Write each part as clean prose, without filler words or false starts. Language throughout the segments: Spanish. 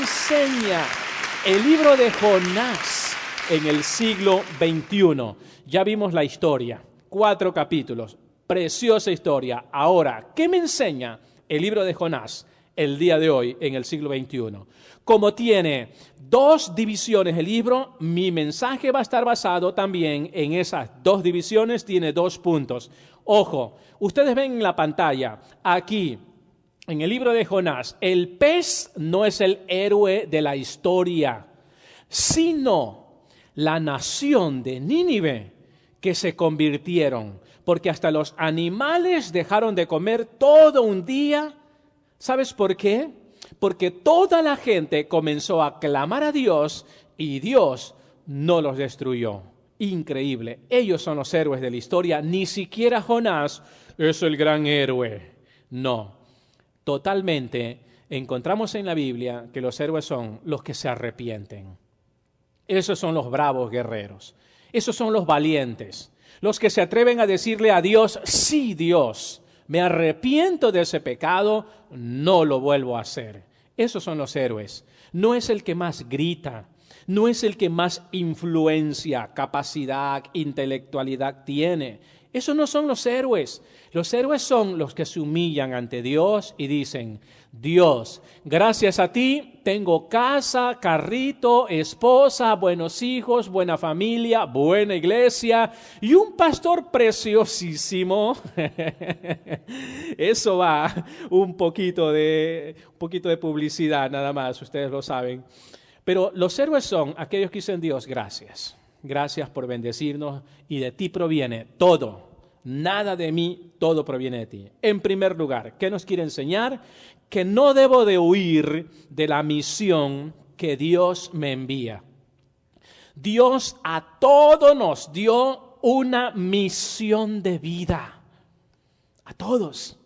enseña el libro de Jonás en el siglo XXI? Ya vimos la historia, 4 capítulos, preciosa historia. Ahora, ¿qué me enseña el libro de Jonás el día de hoy en el siglo XXI? Como tiene 2 divisiones el libro, mi mensaje va a estar basado también en esas 2 divisiones, tiene 2 puntos. Ojo, ustedes ven en la pantalla, aquí, en el libro de Jonás, el pez no es el héroe de la historia, sino la nación de Nínive que se convirtieron, porque hasta los animales dejaron de comer todo un día. ¿Sabes por qué? Porque toda la gente comenzó a clamar a Dios y Dios no los destruyó. Increíble. Ellos son los héroes de la historia. Ni siquiera Jonás es el gran héroe. No. Totalmente encontramos en la Biblia que los héroes son los que se arrepienten. Esos son los bravos guerreros. Esos son los valientes. Los que se atreven a decirle a Dios, sí, Dios, me arrepiento de ese pecado, no lo vuelvo a hacer. Esos son los héroes. No es el que más grita, no es el que más influencia, capacidad, intelectualidad tiene. Esos no son los héroes. Los héroes son los que se humillan ante Dios y dicen, Dios, gracias a ti tengo casa, carrito, esposa, buenos hijos, buena familia, buena iglesia y un pastor preciosísimo. Eso va un poquito de publicidad nada más, ustedes lo saben. Pero los héroes son aquellos que dicen, Dios, gracias. Gracias por bendecirnos y de ti proviene todo. Nada de mí, todo proviene de ti. En primer lugar, ¿qué nos quiere enseñar? Que no debo de huir de la misión que Dios me envía. Dios a todos nos dio una misión de vida. A todos.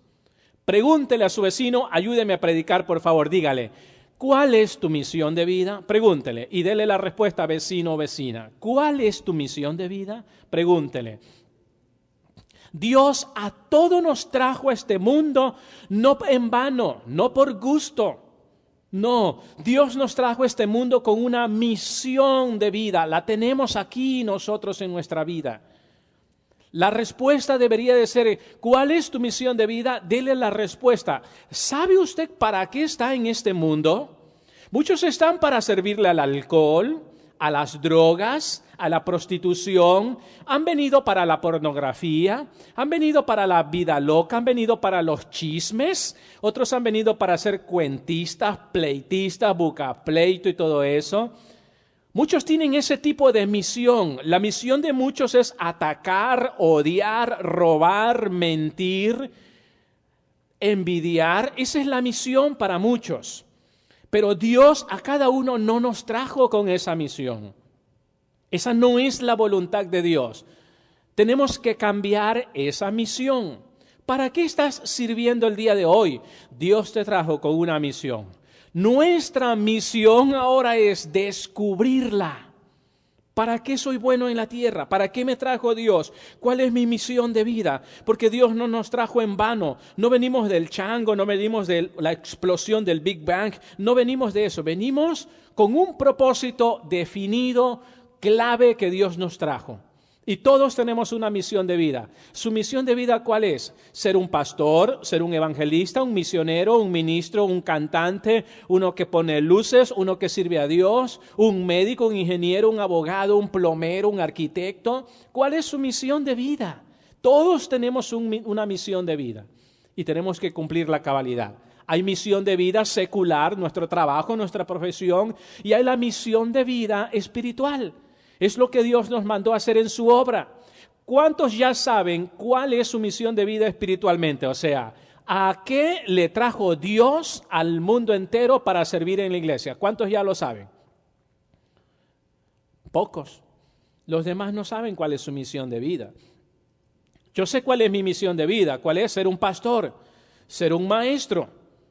Pregúntele a su vecino, ayúdeme a predicar, por favor, dígale, ¿cuál es tu misión de vida? Pregúntele y dele la respuesta, vecino o vecina. ¿Cuál es tu misión de vida? Pregúntele. Dios a todos nos trajo a este mundo, no en vano, no por gusto. No, Dios nos trajo a este mundo con una misión de vida. La tenemos aquí nosotros en nuestra vida. La respuesta debería de ser, ¿cuál es tu misión de vida? Dele la respuesta. ¿Sabe usted para qué está en este mundo? Muchos están para servirle al alcohol, a las drogas, a la prostitución, han venido para la pornografía, han venido para la vida loca, han venido para los chismes, otros han venido para ser cuentistas, pleitistas, buscapleito y todo eso. Muchos tienen ese tipo de misión. La misión de muchos es atacar, odiar, robar, mentir, envidiar. Esa es la misión para muchos. Pero Dios a cada uno no nos trajo con esa misión. Esa no es la voluntad de Dios. Tenemos que cambiar esa misión. ¿Para qué estás sirviendo el día de hoy? Dios te trajo con una misión. Nuestra misión ahora es descubrirla. ¿Para qué soy bueno en la tierra? ¿Para qué me trajo Dios? ¿Cuál es mi misión de vida? Porque Dios no nos trajo en vano. No venimos del chango, no venimos de la explosión del Big Bang. No venimos de eso. Venimos con un propósito definido, clave que Dios nos trajo. Y todos tenemos una misión de vida. ¿Su misión de vida cuál es? Ser un pastor, ser un evangelista, un misionero, un ministro, un cantante, uno que pone luces, uno que sirve a Dios, un médico, un ingeniero, un abogado, un plomero, un arquitecto. ¿Cuál es su misión de vida? Todos tenemos una misión de vida y tenemos que cumplir la cabalidad. Hay misión de vida secular, nuestro trabajo, nuestra profesión, y hay la misión de vida espiritual. Es lo que Dios nos mandó a hacer en su obra. ¿Cuántos ya saben cuál es su misión de vida espiritualmente? O sea, ¿a qué le trajo Dios al mundo entero para servir en la iglesia? ¿Cuántos ya lo saben? Pocos. Los demás no saben cuál es su misión de vida. Yo sé cuál es mi misión de vida. ¿Cuál es? Ser un pastor, ser un maestro.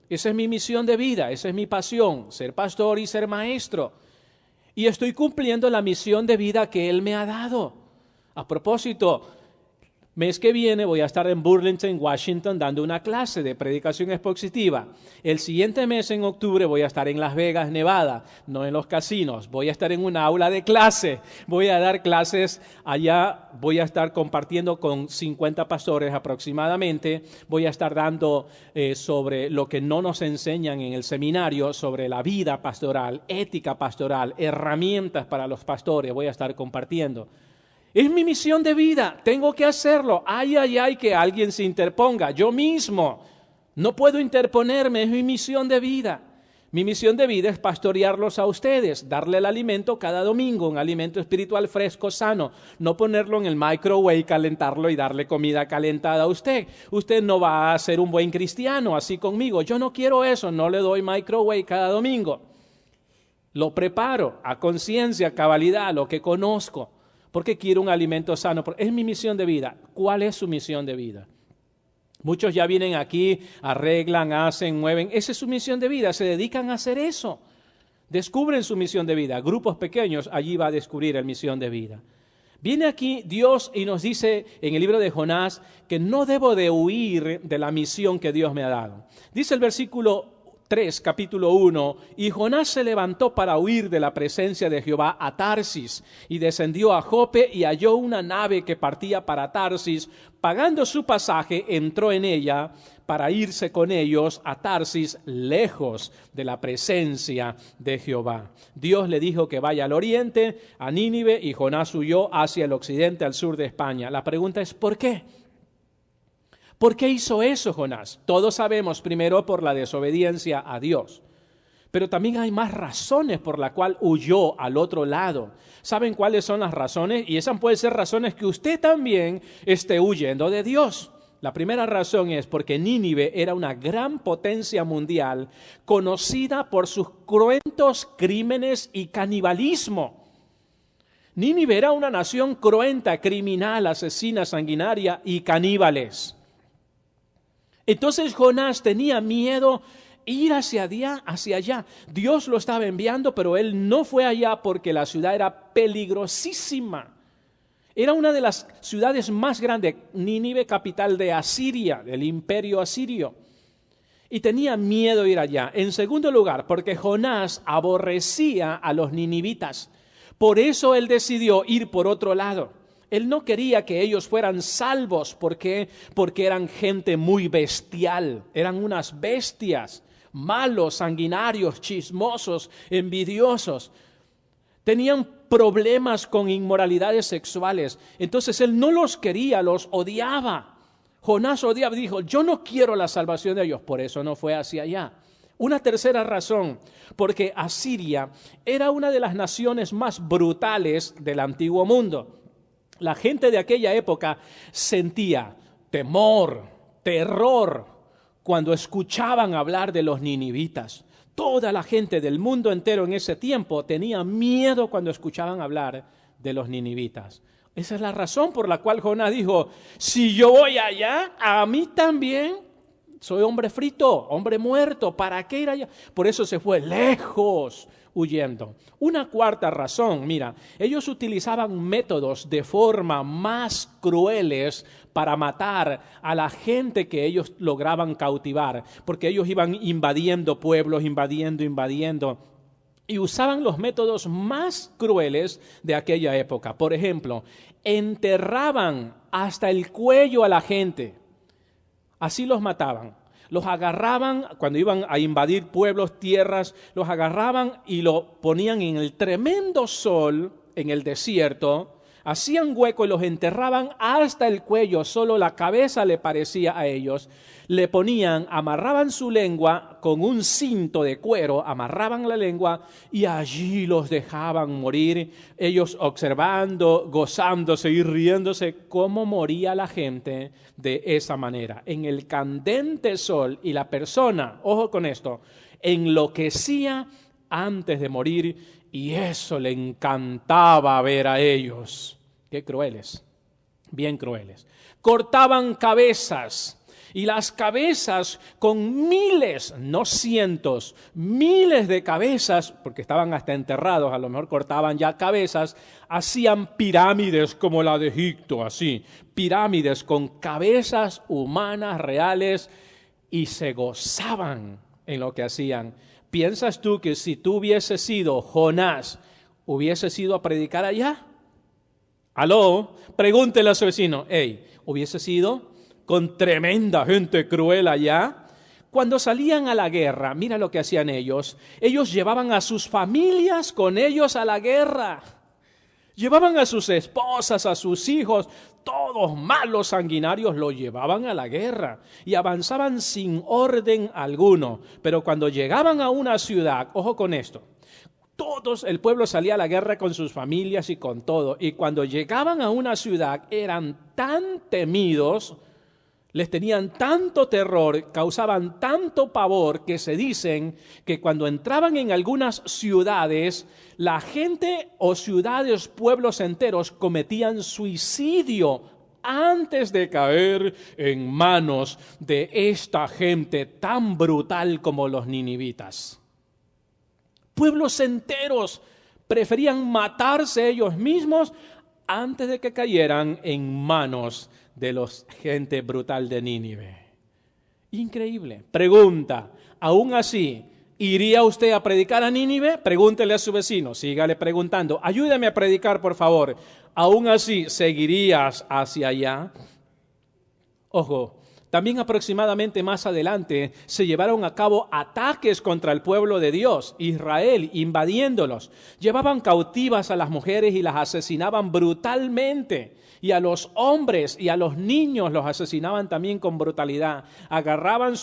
Esa es mi misión de vida, esa es mi pasión, ser pastor y ser maestro. Y estoy cumpliendo la misión de vida que Él me ha dado. A propósito, Mes que viene voy a estar en Burlington, Washington, dando una clase de predicación expositiva. El siguiente mes, en octubre, voy a estar en Las Vegas, Nevada, no en los casinos. Voy a estar en una aula de clase. Voy a dar clases allá. Voy a estar compartiendo con 50 pastores aproximadamente. Voy a estar dando sobre lo que no nos enseñan en el seminario, sobre la vida pastoral, ética pastoral, herramientas para los pastores. Voy a estar compartiendo. Es mi misión de vida, tengo que hacerlo. Ay, que alguien se interponga. Yo mismo no puedo interponerme, es mi misión de vida. Mi misión de vida es pastorearlos a ustedes, darle el alimento cada domingo, un alimento espiritual fresco, sano. No ponerlo en el microwave, calentarlo y darle comida calentada a usted. Usted no va a ser un buen cristiano así conmigo. Yo no quiero eso, no le doy microwave cada domingo. Lo preparo a conciencia, a cabalidad, lo que conozco. Porque quiero un alimento sano. Es mi misión de vida. ¿Cuál es su misión de vida? Muchos ya vienen aquí, arreglan, hacen, mueven. Esa es su misión de vida. Se dedican a hacer eso. Descubren su misión de vida. Grupos pequeños, allí va a descubrir la misión de vida. Viene aquí Dios y nos dice en el libro de Jonás que no debo de huir de la misión que Dios me ha dado. Dice el versículo 3, capítulo 1, y Jonás se levantó para huir de la presencia de Jehová a Tarsis, y descendió a Jope y halló una nave que partía para Tarsis. Pagando su pasaje, entró en ella para irse con ellos a Tarsis, lejos de la presencia de Jehová. Dios le dijo que vaya al oriente, a Nínive, y Jonás huyó hacia el occidente, al sur de España. La pregunta es, ¿por qué? ¿Por qué hizo eso Jonás? Todos sabemos, primero, por la desobediencia a Dios. Pero también hay más razones por las cuales huyó al otro lado. ¿Saben cuáles son las razones? Y esas pueden ser razones que usted también esté huyendo de Dios. La primera razón es porque Nínive era una gran potencia mundial conocida por sus cruentos crímenes y canibalismo. Nínive era una nación cruenta, criminal, asesina, sanguinaria y caníbales. Entonces Jonás tenía miedo ir hacia allá. Dios lo estaba enviando, pero él no fue allá porque la ciudad era peligrosísima. Era una de las ciudades más grandes, Nínive, capital de Asiria, del imperio asirio. Y tenía miedo ir allá. En segundo lugar, porque Jonás aborrecía a los ninivitas. Por eso él decidió ir por otro lado. Él no quería que ellos fueran salvos. ¿Por qué? Porque eran gente muy bestial. Eran unas bestias, malos, sanguinarios, chismosos, envidiosos. Tenían problemas con inmoralidades sexuales. Entonces él no los quería, los odiaba. Jonás odiaba, dijo, yo no quiero la salvación de ellos. Por eso no fue hacia allá. Una tercera razón, porque Asiria era una de las naciones más brutales del antiguo mundo. La gente de aquella época sentía temor, terror, cuando escuchaban hablar de los ninivitas. Toda la gente del mundo entero en ese tiempo tenía miedo cuando escuchaban hablar de los ninivitas. Esa es la razón por la cual Jonás dijo, si yo voy allá, a mí también soy hombre frito, hombre muerto, ¿para qué ir allá? Por eso se fue lejos, huyendo. Una cuarta razón, mira, ellos utilizaban métodos de forma más crueles para matar a la gente que ellos lograban cautivar, porque ellos iban invadiendo pueblos, invadiendo, y usaban los métodos más crueles de aquella época. Por ejemplo, enterraban hasta el cuello a la gente, así los mataban. Los agarraban cuando iban a invadir pueblos, tierras, los agarraban y lo ponían en el tremendo sol, en el desierto, hacían hueco y los enterraban hasta el cuello, solo la cabeza le parecía a ellos. Le ponían, amarraban su lengua con un cinto de cuero, amarraban la lengua y allí los dejaban morir, ellos observando, gozándose y riéndose cómo moría la gente de esa manera. En el candente sol, y la persona, ojo con esto, enloquecía antes de morir y eso le encantaba ver a ellos. Qué crueles, bien crueles. Cortaban cabezas Y las cabezas con miles, no cientos, miles de cabezas, porque estaban hasta enterrados, a lo mejor cortaban ya cabezas, hacían pirámides como la de Egipto, así, pirámides con cabezas humanas reales y se gozaban en lo que hacían. ¿Piensas tú que si tú hubieses sido Jonás, hubieses ido a predicar allá? Aló, pregúntele a su vecino, hey, ¿hubiese sido con tremenda gente cruel allá? Cuando salían a la guerra, mira lo que hacían ellos. Ellos llevaban a sus familias con ellos a la guerra. Llevaban a sus esposas, a sus hijos, todos malos sanguinarios lo llevaban a la guerra y avanzaban sin orden alguno. Pero cuando llegaban a una ciudad, ojo con esto, todos, el pueblo salía a la guerra con sus familias y con todo. Y cuando llegaban a una ciudad eran tan temidos, les tenían tanto terror, causaban tanto pavor que se dicen que cuando entraban en algunas ciudades, la gente o ciudades, pueblos enteros cometían suicidio antes de caer en manos de esta gente tan brutal como los ninivitas. Pueblos enteros preferían matarse ellos mismos antes de que cayeran en manos de la gente brutal de Nínive. Increíble. Pregunta, aún así, ¿iría usted a predicar a Nínive? Pregúntele a su vecino, sígale preguntando. Ayúdame a predicar, por favor. Aún así, ¿seguirías hacia allá? Ojo. También aproximadamente más adelante se llevaron a cabo ataques contra el pueblo de Dios, Israel, invadiéndolos. Llevaban cautivas a las mujeres y las asesinaban brutalmente. Y a los hombres y a los niños los asesinaban también con brutalidad. Agarraban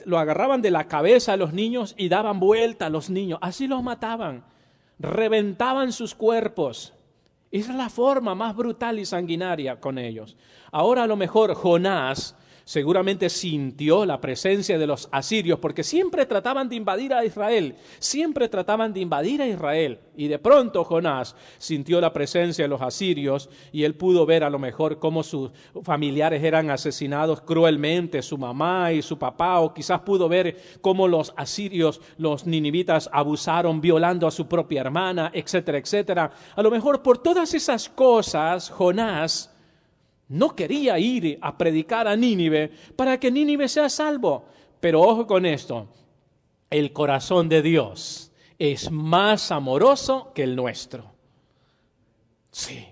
lo agarraban de la cabeza a los niños y daban vuelta a los niños. Así los mataban. Reventaban sus cuerpos. Esa es la forma más brutal y sanguinaria con ellos. Ahora a lo mejor Jonás seguramente sintió la presencia de los asirios porque siempre trataban de invadir a Israel, y de pronto Jonás sintió la presencia de los asirios y él pudo ver a lo mejor cómo sus familiares eran asesinados cruelmente, su mamá y su papá, o quizás pudo ver cómo los asirios, los ninivitas abusaron violando a su propia hermana, etcétera, etcétera. A lo mejor por todas esas cosas Jonás no quería ir a predicar a Nínive para que Nínive sea salvo. Pero ojo con esto, el corazón de Dios es más amoroso que el nuestro. Sí,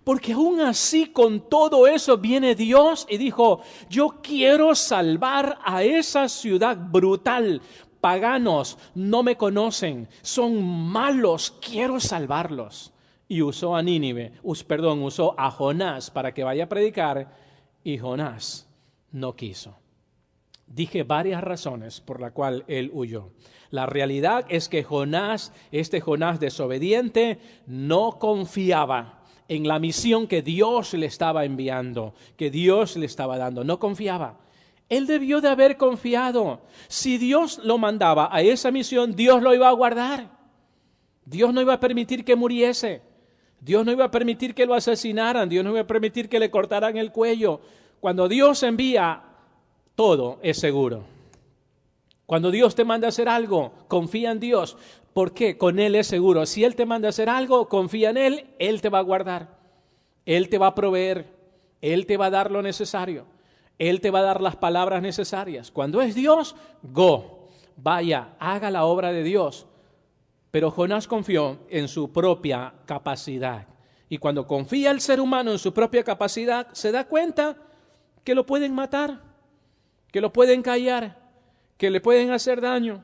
porque aún así con todo eso viene Dios y dijo, yo quiero salvar a esa ciudad brutal. Paganos, no me conocen, son malos, quiero salvarlos. Y usó a Jonás para que vaya a predicar, y Jonás no quiso. Dije varias razones por la cual él huyó. La realidad es que Jonás, este Jonás desobediente, no confiaba en la misión que Dios le estaba enviando, que Dios le estaba dando. No confiaba. Él debió de haber confiado. Si Dios lo mandaba a esa misión, Dios lo iba a guardar. Dios no iba a permitir que muriese. Dios no iba a permitir que lo asesinaran. Dios no iba a permitir que le cortaran el cuello. Cuando Dios envía, todo es seguro. Cuando Dios te manda a hacer algo, confía en Dios. ¿Por qué? Con Él es seguro. Si Él te manda a hacer algo, confía en Él, Él te va a guardar. Él te va a proveer. Él te va a dar lo necesario. Él te va a dar las palabras necesarias. Cuando es Dios, vaya, haga la obra de Dios. Pero Jonás confió en su propia capacidad. Y cuando confía el ser humano en su propia capacidad, se da cuenta que lo pueden matar, que lo pueden callar, que le pueden hacer daño,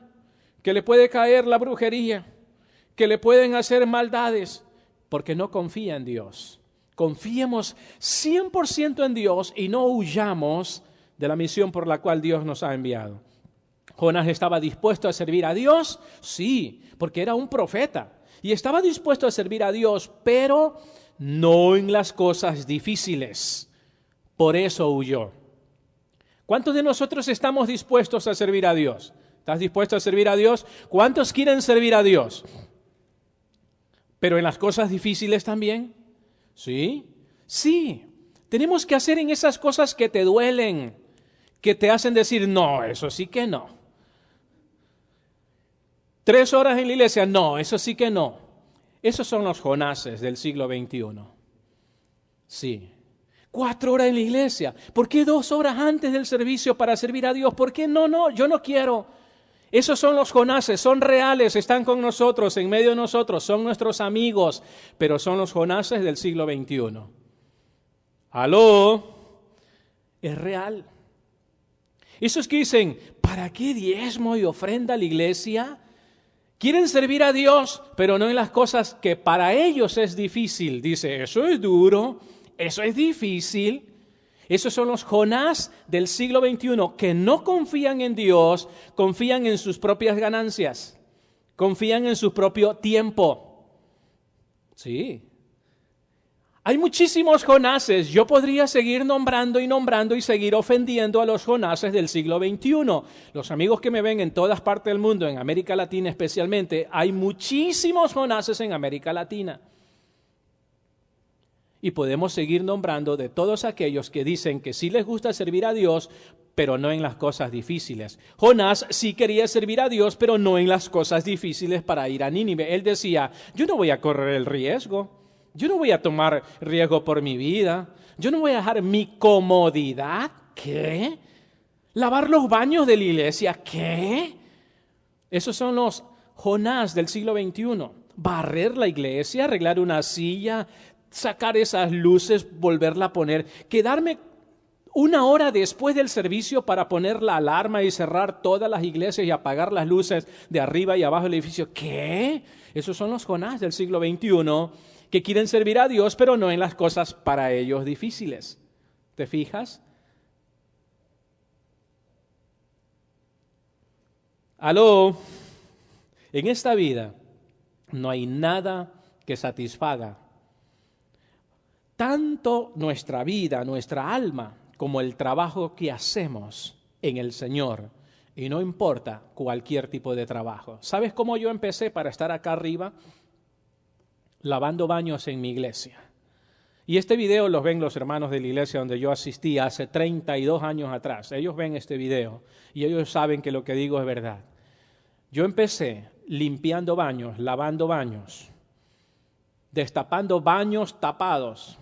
que le puede caer la brujería, que le pueden hacer maldades, porque no confía en Dios. Confiemos 100% en Dios y no huyamos de la misión por la cual Dios nos ha enviado. Jonás estaba dispuesto a servir a Dios, sí, porque era un profeta. Y estaba dispuesto a servir a Dios, pero no en las cosas difíciles. Por eso huyó. ¿Cuántos de nosotros estamos dispuestos a servir a Dios? ¿Estás dispuesto a servir a Dios? ¿Cuántos quieren servir a Dios? ¿Pero en las cosas difíciles también? ¿Sí? Sí. Tenemos que hacer en esas cosas que te duelen, que te hacen decir, no, eso sí que no. 3 horas en la iglesia, no, eso sí que no. Esos son los Jonases del siglo XXI. Sí. 4 horas en la iglesia. ¿Por qué 2 horas antes del servicio para servir a Dios? ¿Por qué no? Yo no quiero. Esos son los Jonases, son reales, están con nosotros, en medio de nosotros, son nuestros amigos, pero son los Jonases del siglo XXI. ¿Aló? Es real. Esos que dicen, ¿para qué diezmo y ofrenda a la iglesia? Quieren servir a Dios, pero no en las cosas que para ellos es difícil. Dice, eso es duro, eso es difícil. Esos son los Jonás del siglo XXI que no confían en Dios, confían en sus propias ganancias, confían en su propio tiempo. Sí. Hay muchísimos Jonases. Yo podría seguir nombrando y seguir ofendiendo a los Jonases del siglo XXI. Los amigos que me ven en todas partes del mundo, en América Latina especialmente, hay muchísimos Jonases en América Latina. Y podemos seguir nombrando de todos aquellos que dicen que sí les gusta servir a Dios, pero no en las cosas difíciles. Jonás sí quería servir a Dios, pero no en las cosas difíciles para ir a Nínive. Él decía, yo no voy a correr el riesgo, yo no voy a tomar riesgo por mi vida, yo no voy a dejar mi comodidad. ¿Qué? ¿Lavar los baños de la iglesia? ¿Qué? Esos son los Jonás del siglo XXI. Barrer la iglesia, arreglar una silla, sacar esas luces, volverla a poner, quedarme 1 hora después del servicio para poner la alarma y cerrar todas las iglesias y apagar las luces de arriba y abajo del edificio. ¿Qué? Esos son los Jonás del siglo XXI que quieren servir a Dios, pero no en las cosas para ellos difíciles. ¿Te fijas? Aló, en esta vida no hay nada que satisfaga tanto nuestra vida, nuestra alma, como el trabajo que hacemos en el Señor. Y no importa cualquier tipo de trabajo. ¿Sabes cómo yo empecé para estar acá arriba? Lavando baños en mi iglesia. Y este video los ven los hermanos de la iglesia donde yo asistí hace 32 años atrás. Ellos ven este video y ellos saben que lo que digo es verdad. Yo empecé limpiando baños, lavando baños, destapando baños tapados,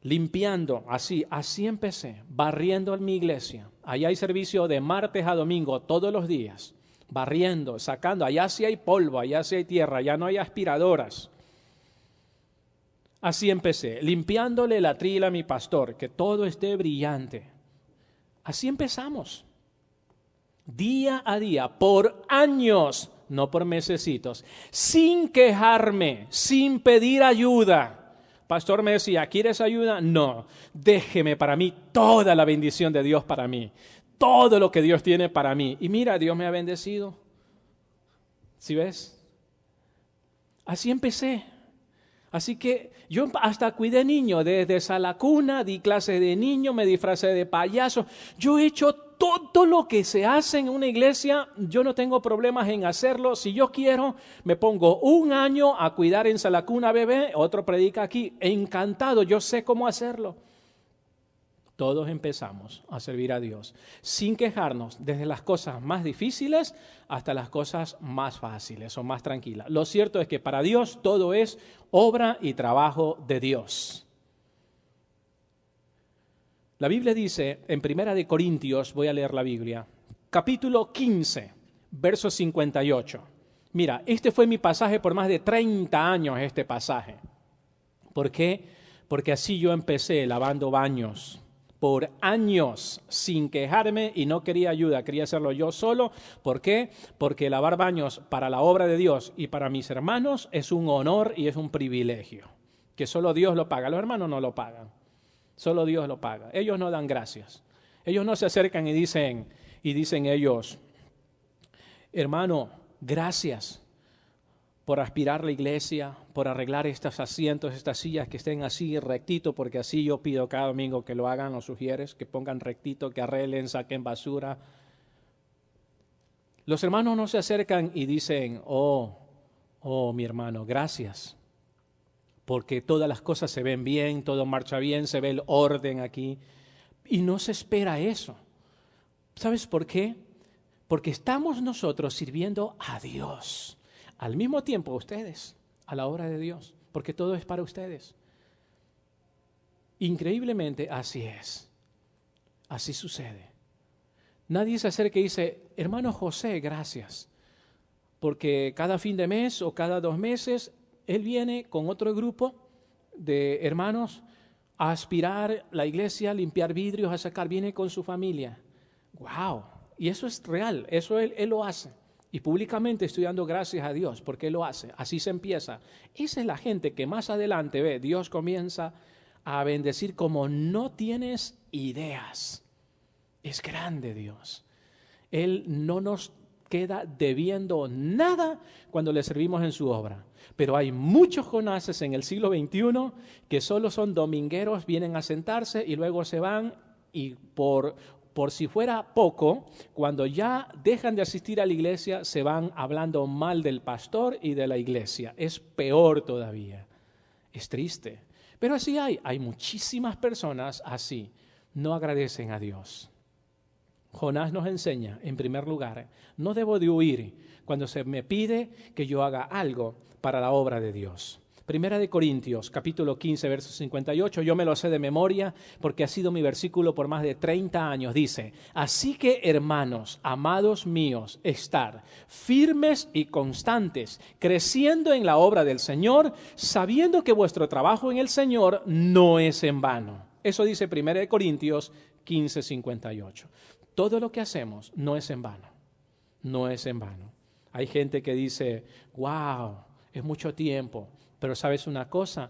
limpiando, así empecé, barriendo en mi iglesia. Allá hay servicio de martes a domingo todos los días, barriendo, sacando. Allá sí hay polvo, allá sí hay tierra, allá no hay aspiradoras. Así empecé, limpiándole la trila a mi pastor, que todo esté brillante. Así empezamos, día a día, por años, no por mesecitos, sin quejarme, sin pedir ayuda. Pastor me decía, ¿quieres ayuda? No, déjeme para mí toda la bendición de Dios para mí, todo lo que Dios tiene para mí. Y mira, Dios me ha bendecido. ¿Sí ves? Así empecé. Así que yo hasta cuidé niños, desde sala cuna, di clases de niños, me disfracé de payaso. Yo he hecho todo lo que se hace en una iglesia, yo no tengo problemas en hacerlo. Si yo quiero, me pongo 1 año a cuidar en sala cuna bebé, otro predica aquí. Encantado, yo sé cómo hacerlo. Todos empezamos a servir a Dios, sin quejarnos, desde las cosas más difíciles hasta las cosas más fáciles o más tranquilas. Lo cierto es que para Dios todo es obra y trabajo de Dios. La Biblia dice, en 1 Corintios, voy a leer la Biblia, capítulo 15, verso 58. Mira, este fue mi pasaje por más de 30 años, este pasaje. ¿Por qué? Porque así yo empecé lavando baños por años sin quejarme y no quería ayuda, quería hacerlo yo solo. ¿Por qué? Porque lavar baños para la obra de Dios y para mis hermanos es un honor y es un privilegio, que solo Dios lo paga, los hermanos no lo pagan. Solo Dios lo paga. Ellos no dan gracias. Ellos no se acercan y dicen ellos, hermano, gracias por aspirar la iglesia, por arreglar estos asientos, estas sillas que estén así rectito, porque así yo pido cada domingo que lo hagan, los sugieres, que pongan rectito, que arreglen, saquen basura. Los hermanos no se acercan y dicen, oh, mi hermano, gracias porque todas las cosas se ven bien, todo marcha bien, se ve el orden aquí. Y no se espera eso. ¿Sabes por qué? Porque estamos nosotros sirviendo a Dios. Al mismo tiempo ustedes, a la obra de Dios, porque todo es para ustedes. Increíblemente así es. Así sucede. Nadie se acerca y dice, hermano José, gracias, porque cada fin de mes o cada 2 meses, él viene con otro grupo de hermanos a aspirar la iglesia, a limpiar vidrios, a sacar, viene con su familia. ¡Wow! Y eso es real, eso él lo hace. Y públicamente estoy dando gracias a Dios porque Él lo hace. Así se empieza. Esa es la gente que más adelante ve, Dios comienza a bendecir como no tienes ideas. Es grande Dios. Él no nos queda debiendo nada cuando le servimos en su obra. Pero hay muchos Jonases en el siglo XXI que solo son domingueros, vienen a sentarse y luego se van y por si fuera poco, cuando ya dejan de asistir a la iglesia, se van hablando mal del pastor y de la iglesia. Es peor todavía. Es triste. Pero así hay muchísimas personas así. No agradecen a Dios. Jonás nos enseña, en primer lugar, no debo de huir cuando se me pide que yo haga algo para la obra de Dios. Primera de Corintios, capítulo 15, verso 58, yo me lo sé de memoria porque ha sido mi versículo por más de 30 años. Dice, así que hermanos, amados míos, estad firmes y constantes, creciendo en la obra del Señor, sabiendo que vuestro trabajo en el Señor no es en vano. Eso dice Primera de Corintios 15, 58. Todo lo que hacemos no es en vano, no es en vano. Hay gente que dice, wow, es mucho tiempo. Pero ¿sabes una cosa?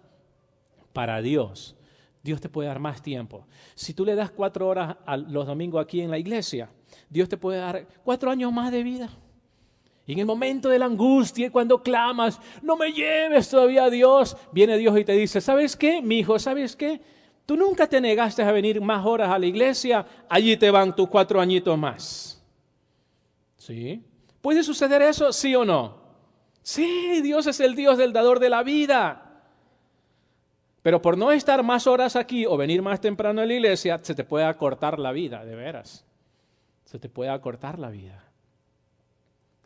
Para Dios, Dios te puede dar más tiempo. Si tú le das 4 horas a los domingos aquí en la iglesia, Dios te puede dar 4 años más de vida. Y en el momento de la angustia, cuando clamas, no me lleves todavía a Dios, viene Dios y te dice, ¿sabes qué, mi hijo? ¿Sabes qué? Tú nunca te negaste a venir más horas a la iglesia, allí te van tus 4 añitos más. ¿Sí? ¿Puede suceder eso? ¿Sí o no? Sí, Dios es el Dios del dador de la vida. Pero por no estar más horas aquí o venir más temprano a la iglesia, se te puede acortar la vida, de veras. Se te puede acortar la vida.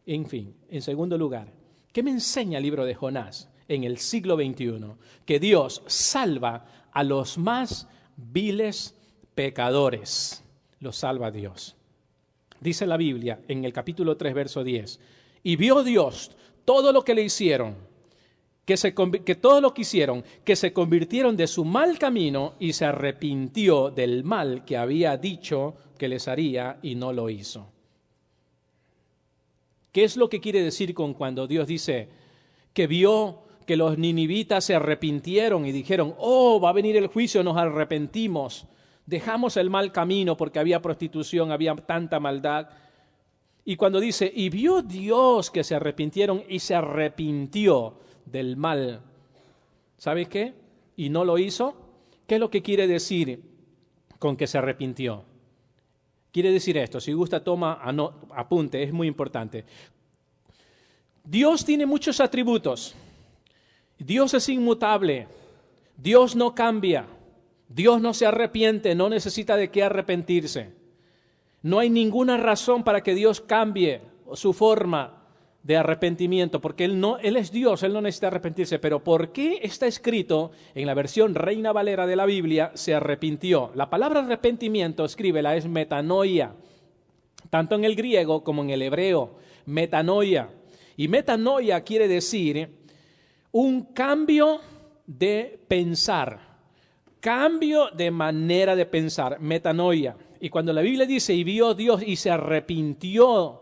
En fin, en segundo lugar, ¿qué me enseña el libro de Jonás en el siglo XXI? Que Dios salva a los más viles pecadores. Los salva Dios. Dice la Biblia en el capítulo 3, verso 10. Y vio Dios todo lo que le hicieron, que todo lo que hicieron, que se convirtieron de su mal camino y se arrepintió del mal que había dicho que les haría y no lo hizo. ¿Qué es lo que quiere decir con cuando Dios dice que vio que los ninivitas se arrepintieron y dijeron, oh, va a venir el juicio, nos arrepentimos, dejamos el mal camino porque había prostitución, había tanta maldad? Y cuando dice, y vio Dios que se arrepintieron y se arrepintió del mal, ¿sabes qué? Y no lo hizo. ¿Qué es lo que quiere decir con que se arrepintió? Quiere decir esto, si gusta toma, apunte, es muy importante. Dios tiene muchos atributos. Dios es inmutable. Dios no cambia. Dios no se arrepiente, no necesita de qué arrepentirse. No hay ninguna razón para que Dios cambie su forma de arrepentimiento, porque Él es Dios, Él no necesita arrepentirse. Pero ¿por qué está escrito en la versión Reina Valera de la Biblia, se arrepintió? La palabra arrepentimiento, escríbela, es metanoia, tanto en el griego como en el hebreo, metanoia. Y metanoia quiere decir un cambio de pensar, cambio de manera de pensar, metanoia. Y cuando la Biblia dice, y vio Dios y se arrepintió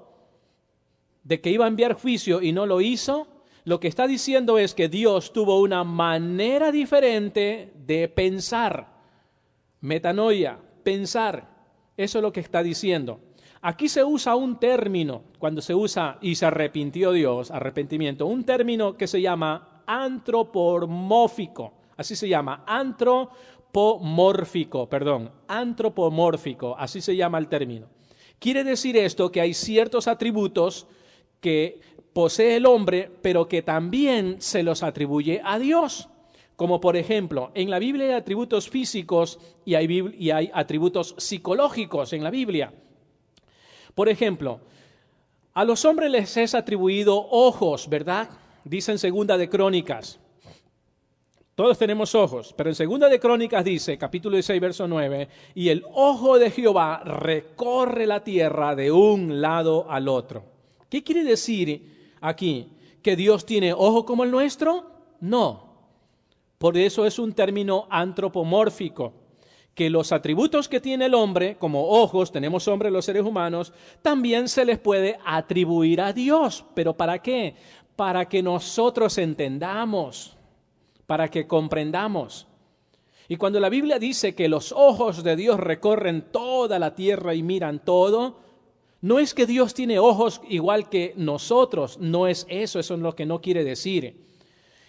de que iba a enviar juicio y no lo hizo, lo que está diciendo es que Dios tuvo una manera diferente de pensar. Metanoia, pensar. Eso es lo que está diciendo. Aquí se usa un término, cuando se usa y se arrepintió Dios, arrepentimiento, un término que se llama antropomórfico. Así se llama, antropomórfico, así se llama el término. Quiere decir esto que hay ciertos atributos que posee el hombre, pero que también se los atribuye a Dios, Como por ejemplo, en la Biblia hay atributos físicos y hay atributos psicológicos en la Biblia. Por ejemplo, a los hombres les es atribuido ojos, ¿verdad? Dice en Segunda de Crónicas. Todos tenemos ojos, pero en Segunda de Crónicas dice, capítulo 16, verso 9, y el ojo de Jehová recorre la tierra de un lado al otro. ¿Qué quiere decir aquí? ¿Que Dios tiene ojo como el nuestro? No. Por eso es un término antropomórfico, que los atributos que tiene el hombre, como ojos, tenemos hombres los seres humanos, también se les puede atribuir a Dios. ¿Pero para qué? Para que nosotros entendamos, para que comprendamos. Y cuando la Biblia dice que los ojos de Dios recorren toda la tierra y miran todo, no es que Dios tiene ojos igual que nosotros, no es eso, eso es lo que no quiere decir.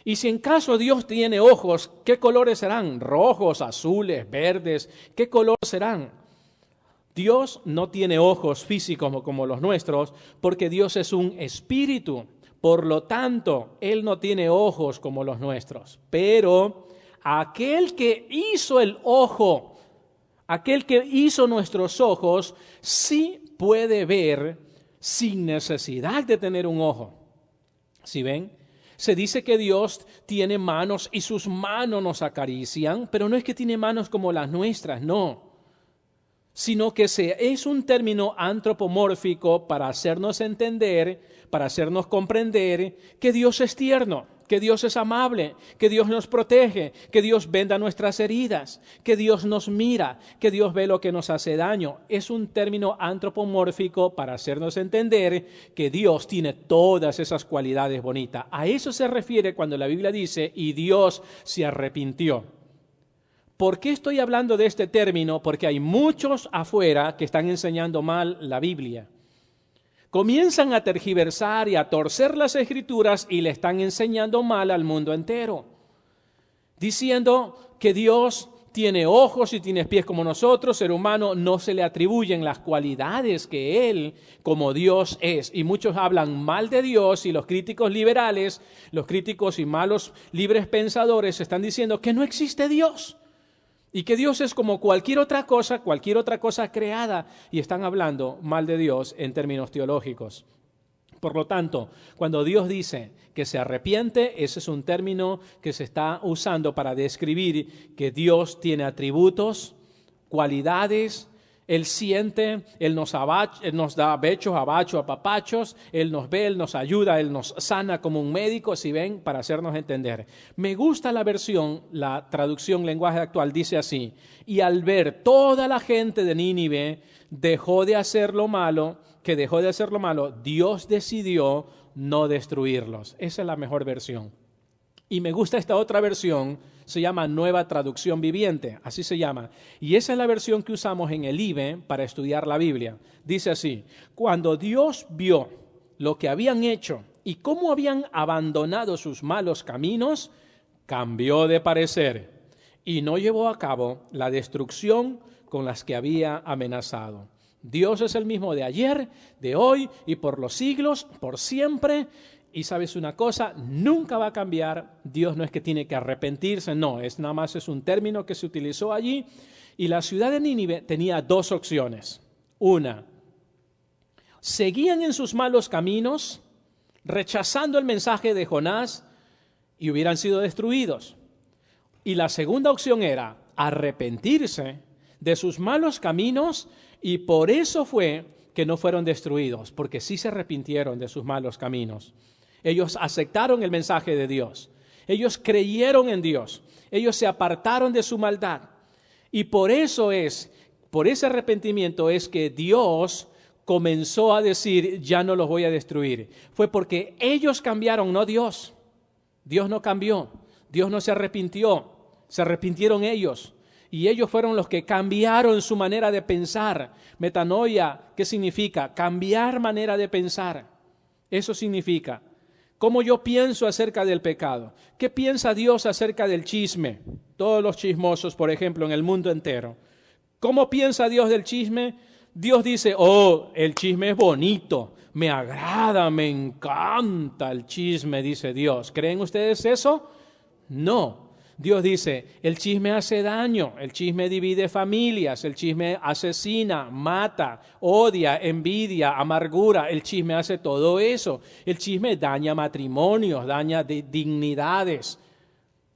Y si en caso Dios tiene ojos, ¿qué colores serán? Rojos, azules, verdes, ¿qué color serán? Dios no tiene ojos físicos como los nuestros, porque Dios es un espíritu. Por lo tanto, Él no tiene ojos como los nuestros. Pero aquel que hizo el ojo, aquel que hizo nuestros ojos, sí puede ver sin necesidad de tener un ojo. ¿Sí ven? Se dice que Dios tiene manos y sus manos nos acarician, pero no es que tiene manos como las nuestras, no. Sino que es un término antropomórfico para hacernos entender, para hacernos comprender que Dios es tierno, que Dios es amable, que Dios nos protege, que Dios venda nuestras heridas, que Dios nos mira, que Dios ve lo que nos hace daño. Es un término antropomórfico para hacernos entender que Dios tiene todas esas cualidades bonitas. A eso se refiere cuando la Biblia dice, y Dios se arrepintió. ¿Por qué estoy hablando de este término? Porque hay muchos afuera que están enseñando mal la Biblia. Comienzan a tergiversar y a torcer las Escrituras y le están enseñando mal al mundo entero, diciendo que Dios tiene ojos y tiene pies como nosotros, ser humano, no se le atribuyen las cualidades que Él como Dios es. Y muchos hablan mal de Dios y los críticos liberales, los críticos y malos libres pensadores están diciendo que no existe Dios. Y que Dios es como cualquier otra cosa creada, y están hablando mal de Dios en términos teológicos. Por lo tanto, cuando Dios dice que se arrepiente, ese es un término que se está usando para describir que Dios tiene atributos, cualidades. Él siente, Él nos da bechos, abachos, apapachos, Él nos ve, Él nos ayuda, Él nos sana como un médico, si ven, para hacernos entender. Me gusta la versión, la traducción lenguaje actual, dice así, y al ver toda la gente de Nínive dejó de hacer lo malo, Dios decidió no destruirlos. Esa es la mejor versión. Y me gusta esta otra versión, se llama Nueva Traducción Viviente, así se llama. Y esa es la versión que usamos en el IBE para estudiar la Biblia. Dice así, cuando Dios vio lo que habían hecho y cómo habían abandonado sus malos caminos, cambió de parecer y no llevó a cabo la destrucción con las que había amenazado. Dios es el mismo de ayer, de hoy y por los siglos, por siempre. Y sabes una cosa, nunca va a cambiar. Dios no es que tiene que arrepentirse, no, nada más es un término que se utilizó allí. Y la ciudad de Nínive tenía dos opciones. Una, seguían en sus malos caminos, rechazando el mensaje de Jonás y hubieran sido destruidos. Y la segunda opción era arrepentirse de sus malos caminos y por eso fue que no fueron destruidos, porque sí se arrepintieron de sus malos caminos. Ellos aceptaron el mensaje de Dios. Ellos creyeron en Dios. Ellos se apartaron de su maldad. Y por ese arrepentimiento es que Dios comenzó a decir, ya no los voy a destruir. Fue porque ellos cambiaron, no Dios. Dios no cambió. Dios no se arrepintió. Se arrepintieron ellos. Y ellos fueron los que cambiaron su manera de pensar. Metanoia, ¿qué significa? Cambiar manera de pensar. Eso significa. ¿Cómo yo pienso acerca del pecado? ¿Qué piensa Dios acerca del chisme? Todos los chismosos, por ejemplo, en el mundo entero. ¿Cómo piensa Dios del chisme? Dios dice, el chisme es bonito, me agrada, me encanta el chisme, dice Dios. ¿Creen ustedes eso? No. Dios dice, el chisme hace daño, el chisme divide familias, el chisme asesina, mata, odia, envidia, amargura, el chisme hace todo eso. El chisme daña matrimonios, daña dignidades.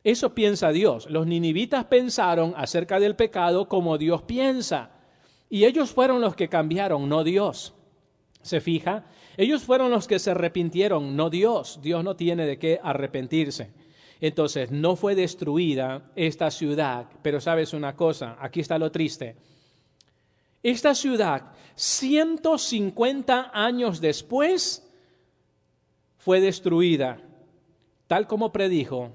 Eso piensa Dios. Los ninivitas pensaron acerca del pecado como Dios piensa. Y ellos fueron los que cambiaron, no Dios. ¿Se fija? Ellos fueron los que se arrepintieron, no Dios. Dios no tiene de qué arrepentirse. Entonces, no fue destruida esta ciudad, pero ¿sabes una cosa? Aquí está lo triste. Esta ciudad, 150 años después, fue destruida, tal como predijo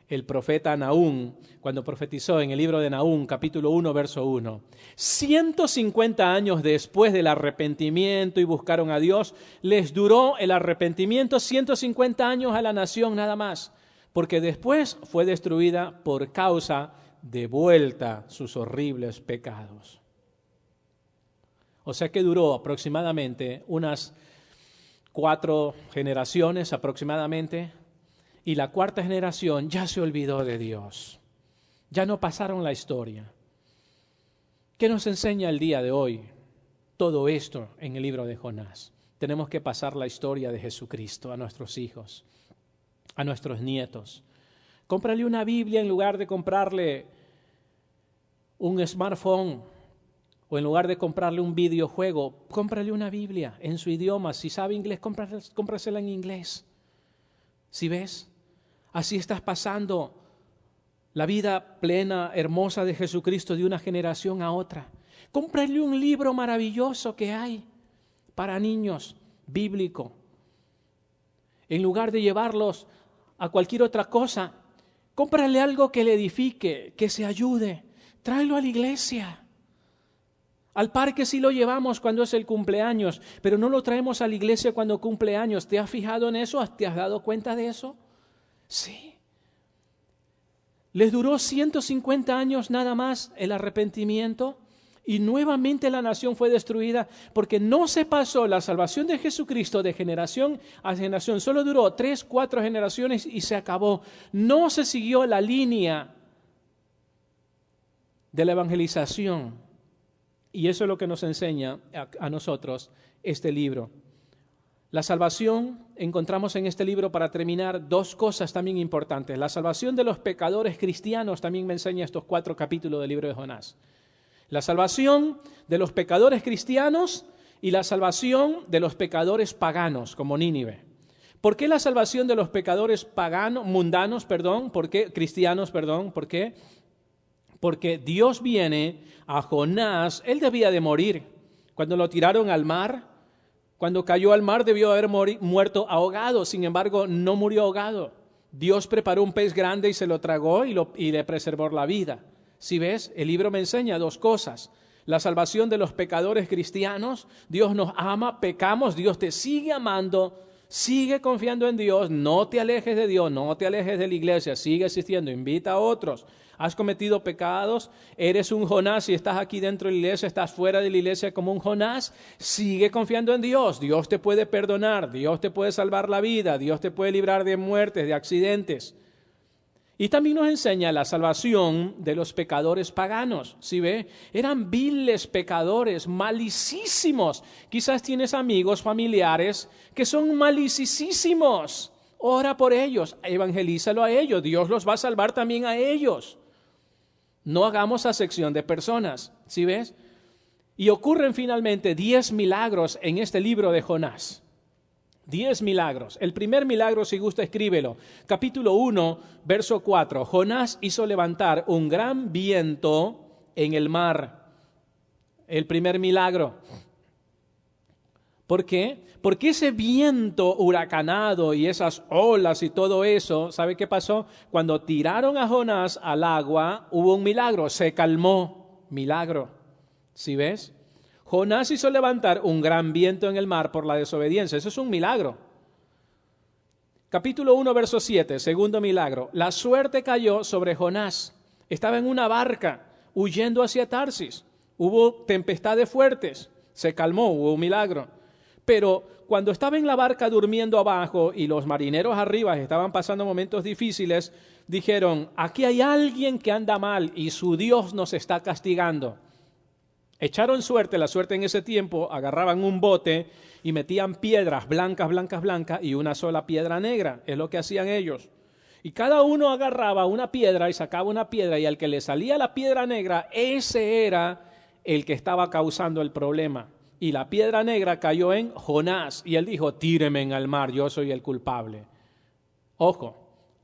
el profeta Nahum, cuando profetizó en el libro de Nahum, capítulo 1, verso 1. 150 años después del arrepentimiento y buscaron a Dios, les duró el arrepentimiento 150 años a la nación nada más. Porque después fue destruida por causa de vuelta sus horribles pecados. O sea que duró aproximadamente unas 4 generaciones aproximadamente, y la 4ª generación ya se olvidó de Dios. Ya no pasaron la historia. ¿Qué nos enseña el día de hoy todo esto en el libro de Jonás? Tenemos que pasar la historia de Jesucristo a nuestros hijos, a nuestros nietos. Cómprale una Biblia en lugar de comprarle un smartphone o en lugar de comprarle un videojuego. Cómprale una Biblia en su idioma. Si sabe inglés, cómprasela en inglés. ¿Sí ves? Así estás pasando la vida plena, hermosa de Jesucristo de una generación a otra. Cómprale un libro maravilloso que hay para niños, bíblico. En lugar de llevarlos a cualquier otra cosa, cómprale algo que le edifique, que se ayude. Tráelo a la iglesia. Al parque sí lo llevamos cuando es el cumpleaños, pero no lo traemos a la iglesia cuando cumple años. ¿Te has fijado en eso? ¿Te has dado cuenta de eso? Sí. Les duró 150 años nada más el arrepentimiento y nuevamente la nación fue destruida porque no se pasó la salvación de Jesucristo de generación a generación. Solo duró 3, 4 generaciones y se acabó. No se siguió la línea de la evangelización. Y eso es lo que nos enseña a nosotros este libro. La salvación, encontramos en este libro, para terminar, 2 cosas también importantes. La salvación de los pecadores cristianos también me enseña estos 4 capítulos del libro de Jonás. La salvación de los pecadores cristianos y la salvación de los pecadores paganos, como Nínive. ¿Por qué la salvación de los pecadores mundanos, ¿Por qué cristianos, ¿Por qué? Porque Dios viene a Jonás. Él debía de morir. Cuando lo tiraron al mar, cuando cayó al mar debió haber muerto ahogado. Sin embargo, no murió ahogado. Dios preparó un pez grande y se lo tragó y le preservó la vida. Si ves, el libro me enseña 2 cosas. La salvación de los pecadores cristianos. Dios nos ama, pecamos, Dios te sigue amando, sigue confiando en Dios, no te alejes de Dios, no te alejes de la iglesia, sigue asistiendo, invita a otros. Has cometido pecados, eres un Jonás y estás aquí dentro de la iglesia, estás fuera de la iglesia como un Jonás, sigue confiando en Dios. Dios te puede perdonar, Dios te puede salvar la vida, Dios te puede librar de muertes, de accidentes. Y también nos enseña la salvación de los pecadores paganos. ¿Sí ve? Eran viles pecadores, malicísimos. Quizás tienes amigos, familiares que son malicísimos. Ora por ellos, evangelízalo a ellos. Dios los va a salvar también a ellos. No hagamos acepción de personas. ¿Sí ves? Y ocurren finalmente 10 milagros en este libro de Jonás. 10 milagros. El primer milagro, si gusta, escríbelo. Capítulo 1, verso 4. Jonás hizo levantar un gran viento en el mar. El primer milagro. ¿Por qué? Porque ese viento huracanado y esas olas y todo eso, ¿sabe qué pasó? Cuando tiraron a Jonás al agua, hubo un milagro. Se calmó. Milagro. ¿Sí ves? Jonás hizo levantar un gran viento en el mar por la desobediencia. Eso es un milagro. Capítulo 1, verso 7, segundo milagro. La suerte cayó sobre Jonás. Estaba en una barca huyendo hacia Tarsis. Hubo tempestades fuertes. Se calmó, hubo un milagro. Pero cuando estaba en la barca durmiendo abajo y los marineros arriba estaban pasando momentos difíciles, dijeron, aquí hay alguien que anda mal y su Dios nos está castigando. Echaron suerte, la suerte en ese tiempo, agarraban un bote y metían piedras blancas, blancas, blancas y una sola piedra negra, es lo que hacían ellos. Y cada uno agarraba una piedra y sacaba una piedra y al que le salía la piedra negra, ese era el que estaba causando el problema. Y la piedra negra cayó en Jonás y él dijo, tíreme en el mar, yo soy el culpable. Ojo,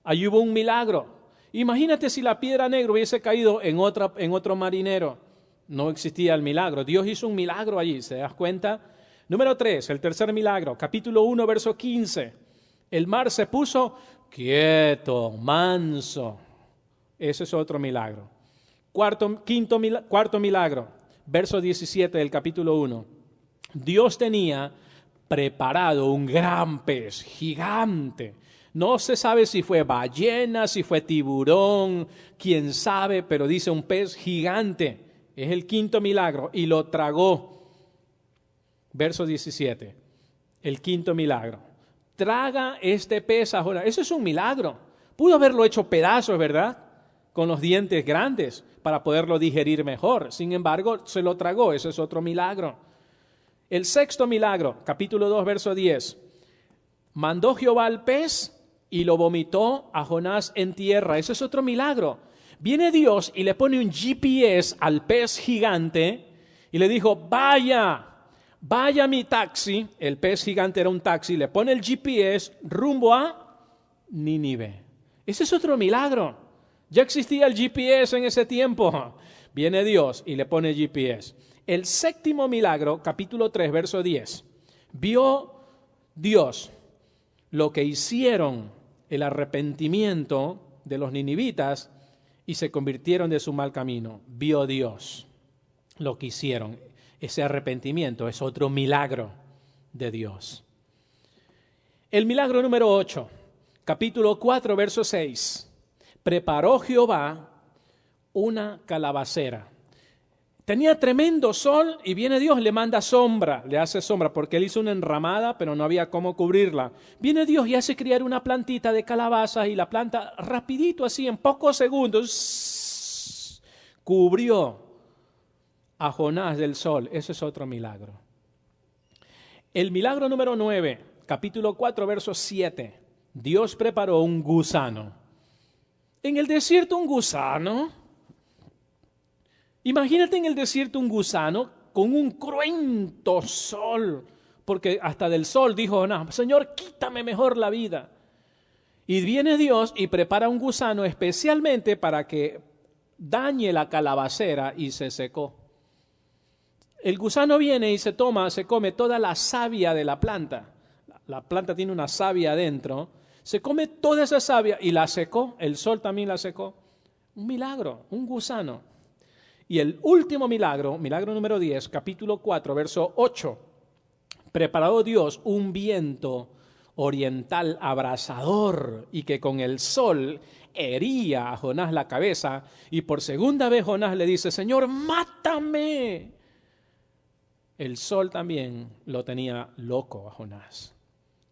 ahí hubo un milagro. Imagínate si la piedra negra hubiese caído en otro marinero. No existía el milagro. Dios hizo un milagro allí, ¿se das cuenta? Número 3, el tercer milagro, capítulo 1, verso 15. El mar se puso quieto, manso. Ese es otro milagro. Cuarto milagro, verso 17 del capítulo 1. Dios tenía preparado un gran pez gigante. No se sabe si fue ballena, si fue tiburón, quién sabe, pero dice un pez gigante. Es el quinto milagro y lo tragó. Verso 17, el quinto milagro. Traga este pez a Jonás. Eso es un milagro. Pudo haberlo hecho pedazos, ¿verdad? Con los dientes grandes para poderlo digerir mejor. Sin embargo, se lo tragó. Eso es otro milagro. El sexto milagro, capítulo 2, verso 10. Mandó Jehová al pez y lo vomitó a Jonás en tierra. Eso es otro milagro. Viene Dios y le pone un GPS al pez gigante y le dijo, vaya mi taxi, el pez gigante era un taxi, le pone el GPS rumbo a Nínive. Ese es otro milagro. Ya existía el GPS en ese tiempo. Viene Dios y le pone el GPS. El séptimo milagro, capítulo 3, verso 10. Vio Dios lo que hicieron el arrepentimiento de los ninivitas y se convirtieron de su mal camino. Vio Dios lo que hicieron. Ese arrepentimiento es otro milagro de Dios. El milagro número 8, capítulo 4, verso 6. Preparó Jehová una calabacera. Tenía tremendo sol y viene Dios, le manda sombra, le hace sombra, porque él hizo una enramada, pero no había cómo cubrirla. Viene Dios y hace criar una plantita de calabazas y la planta rapidito, así en pocos segundos, cubrió a Jonás del sol. Ese es otro milagro. El milagro número 9, capítulo 4, verso 7. Dios preparó un gusano. En el desierto un gusano. Imagínate en el desierto un gusano con un cruento sol, porque hasta del sol dijo Jonás, Señor, quítame mejor la vida. Y viene Dios y prepara un gusano especialmente para que dañe la calabacera y se secó. El gusano viene y se come toda la savia de la planta. La planta tiene una savia adentro. Se come toda esa savia y la secó. El sol también la secó. Un milagro, un gusano. Y el último milagro, milagro número 10, capítulo 4, verso 8. Preparó Dios un viento oriental abrasador y que con el sol hería a Jonás la cabeza. Y por segunda vez Jonás le dice, Señor, mátame. El sol también lo tenía loco a Jonás.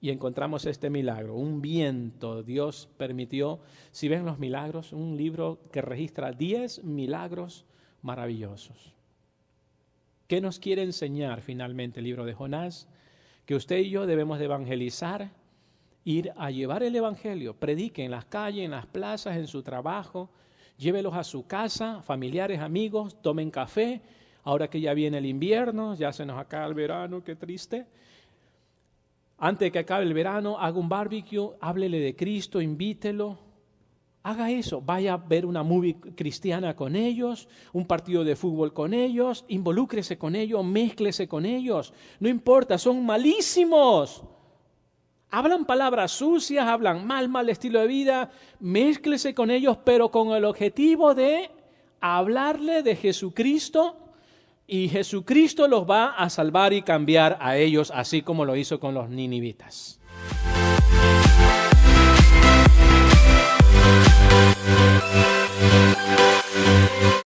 Y encontramos este milagro, un viento. Dios permitió, si ven los milagros, un libro que registra 10 milagros maravillosos. ¿Qué nos quiere enseñar finalmente el libro de Jonás? Que usted y yo debemos de evangelizar, ir a llevar el evangelio, predique en las calles, en las plazas, en su trabajo, llévelos a su casa, familiares, amigos, tomen café. Ahora que ya viene el invierno, ya se nos acaba el verano, qué triste. Antes de que acabe el verano, haga un barbecue, háblele de Cristo, invítelo. Haga eso, vaya a ver una movie cristiana con ellos, un partido de fútbol con ellos, involúcrese con ellos, mézclese con ellos. No importa, son malísimos. Hablan palabras sucias, hablan mal estilo de vida, mézclese con ellos, pero con el objetivo de hablarle de Jesucristo, y Jesucristo los va a salvar y cambiar a ellos, así como lo hizo con los ninivitas.